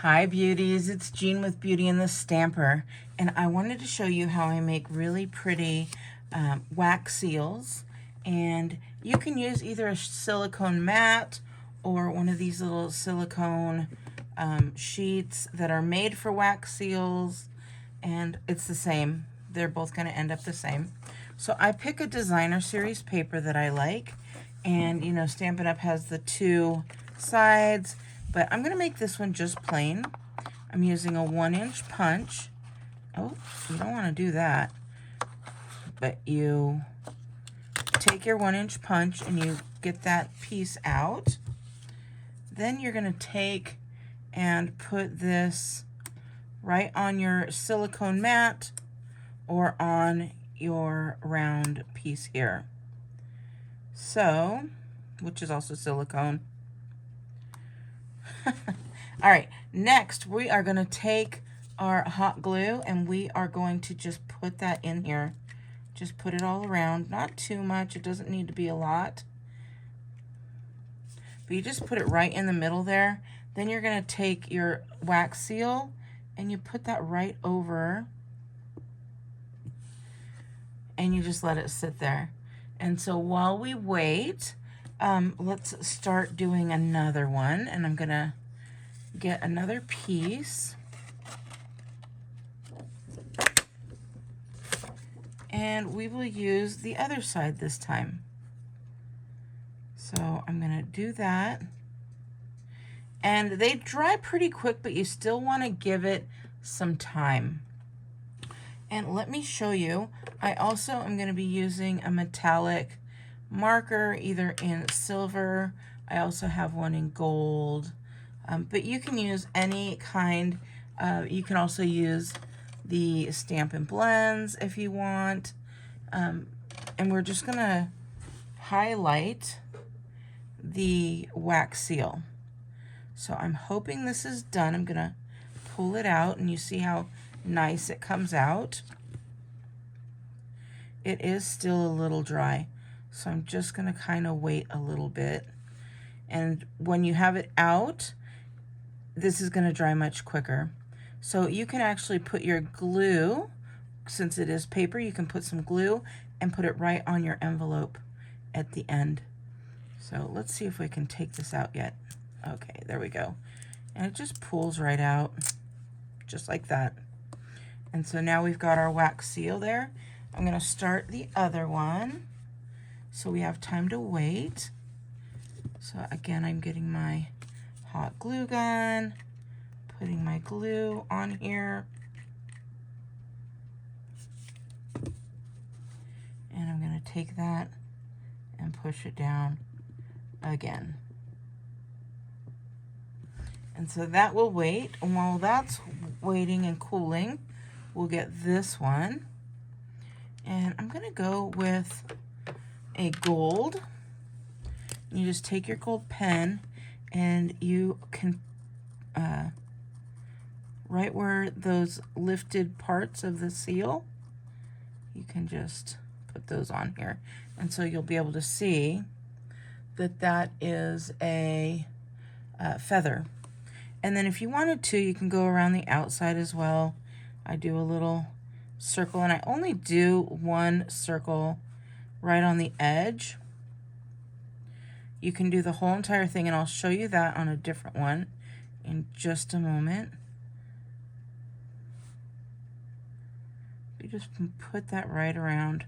Hi beauties, it's Jean with Beauty and the Stamper, and I wanted to show you how I make really pretty wax seals. And you can use either a silicone mat or one of these little silicone sheets that are made for wax seals, and it's the same. They're both going to end up the same. So I pick a designer series paper that I like, and you know, Stampin' Up! Has the two sides, but I'm going to make this one just plain. I'm using a 1-inch punch. Oh, you don't want to do that. But you take your 1-inch punch and you get that piece out. Then you're going to take and put this right on your silicone mat or on your round piece here. So, which is also silicone. All right, next we are going to take our hot glue and we are going to just put that in here. Just put it all around, not too much, it doesn't need to be a lot. But you just put it right in the middle there. Then you're going to take your wax seal and you put that right over and you just let it sit there. And so while we wait, let's start doing another one, and I'm going to get another piece. And we will use the other side this time. So I'm going to do that. And they dry pretty quick, but you still want to give it some time. And let me show you, I also am going to be using a metallic marker, either in silver. I also have one in gold. But you can use any kind. You can also use the Stampin' Blends if you want. And we're just going to highlight the wax seal. So I'm hoping this is done. I'm going to pull it out and you see how nice it comes out. It is still a little dry, so I'm just going to kind of wait a little bit. And when you have it out, this is going to dry much quicker. So you can actually put your glue, since it is paper, you can put some glue and put it right on your envelope at the end. So let's see if we can take this out yet. Okay, there we go. And it just pulls right out, just like that. And so now we've got our wax seal there. I'm going to start the other one so we have time to wait. So again, I'm getting my hot glue gun, putting my glue on here. And I'm going to take that and push it down again. And so that will wait. And while that's waiting and cooling, we'll get this one. And I'm going to go with a gold. You just take your gold pen and you can, right where those lifted parts of the seal, you can just put those on here. And so you'll be able to see that that is a feather. And then if you wanted to, you can go around the outside as well. I do a little circle, and I only do one circle right on the edge. You can do the whole entire thing, and I'll show you that on a different one in just a moment. You just put that right around.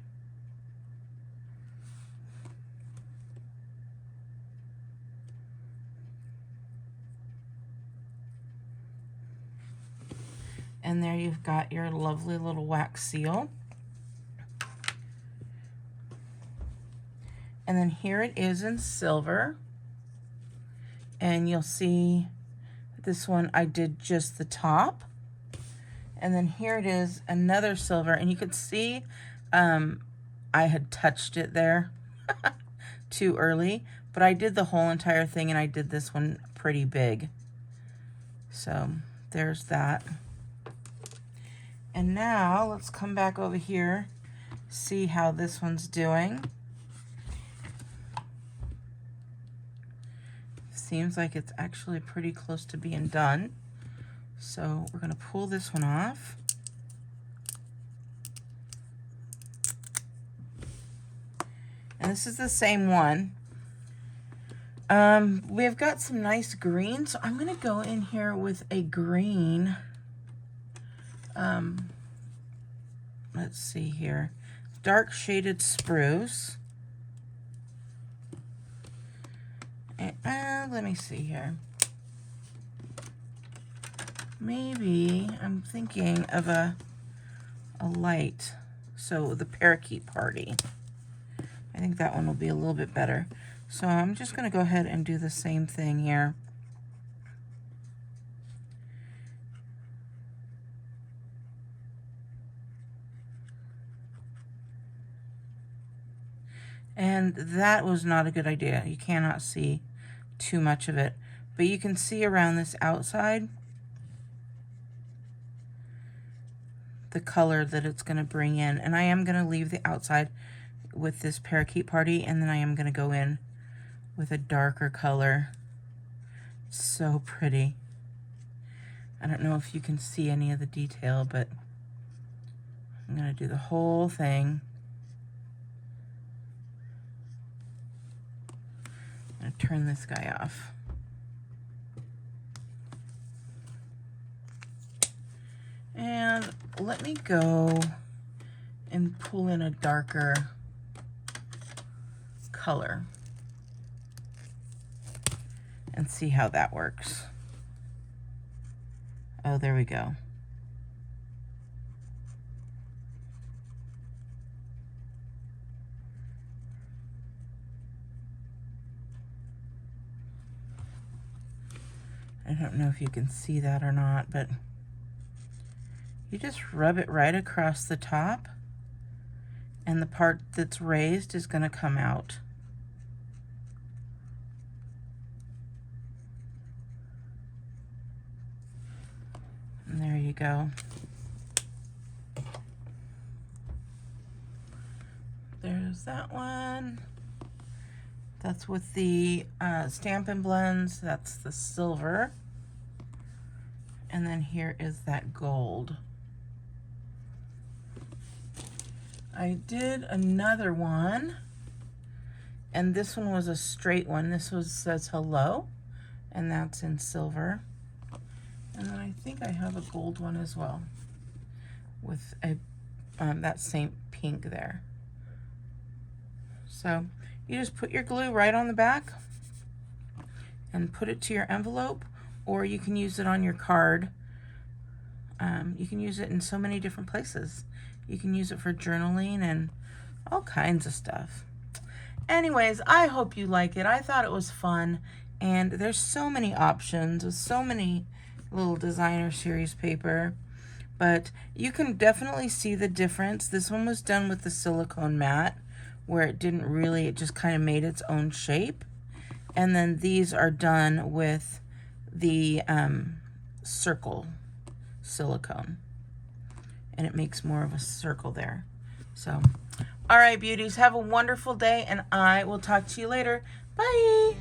And there you've got your lovely little wax seal. And then here it is in silver. And you'll see this one I did just the top. And then here it is, another silver. And you could see I had touched it there too early. But I did the whole entire thing, and I did this one pretty big. So there's that. And now let's come back over here, see how this one's doing. Seems like it's actually pretty close to being done. So we're going to pull this one off. And this is the same one. We've got some nice green, so I'm going to go in here with a green. Let's see here. Dark shaded spruce. And, let me see here. Maybe I'm thinking of a light. So the parakeet party. I think that one will be a little bit better. So I'm just going to go ahead and do the same thing here. And that was not a good idea. You cannot see too much of it. But you can see around this outside the color that it's going to bring in. And I am going to leave the outside with this parakeet party, and then I am going to go in with a darker color. So pretty. I don't know if you can see any of the detail, but I'm going to do the whole thing. I'm going to turn this guy off. And let me go and pull in a darker color and see how that works. Oh, there we go. I don't know if you can see that or not, but you just rub it right across the top, and the part that's raised is going to come out. And there you go. There's that one. That's with the Stampin' blends. That's the silver. And then here is that gold. I did another one, and this one was a straight one. This was says hello, and that's in silver. And then I think I have a gold one as well with a that same pink there. So you just put your glue right on the back and put it to your envelope, or you can use it on your card. You can use it in so many different places. You can use it for journaling and all kinds of stuff. Anyways, I hope you like it. I thought it was fun, and there's so many options with so many little designer series paper, but you can definitely see the difference. This one was done with the silicone mat, where it didn't really, it just kind of made its own shape. And then these are done with the circle silicone, and it makes more of a circle there. So, all right, beauties, have a wonderful day, and I will talk to you later. Bye.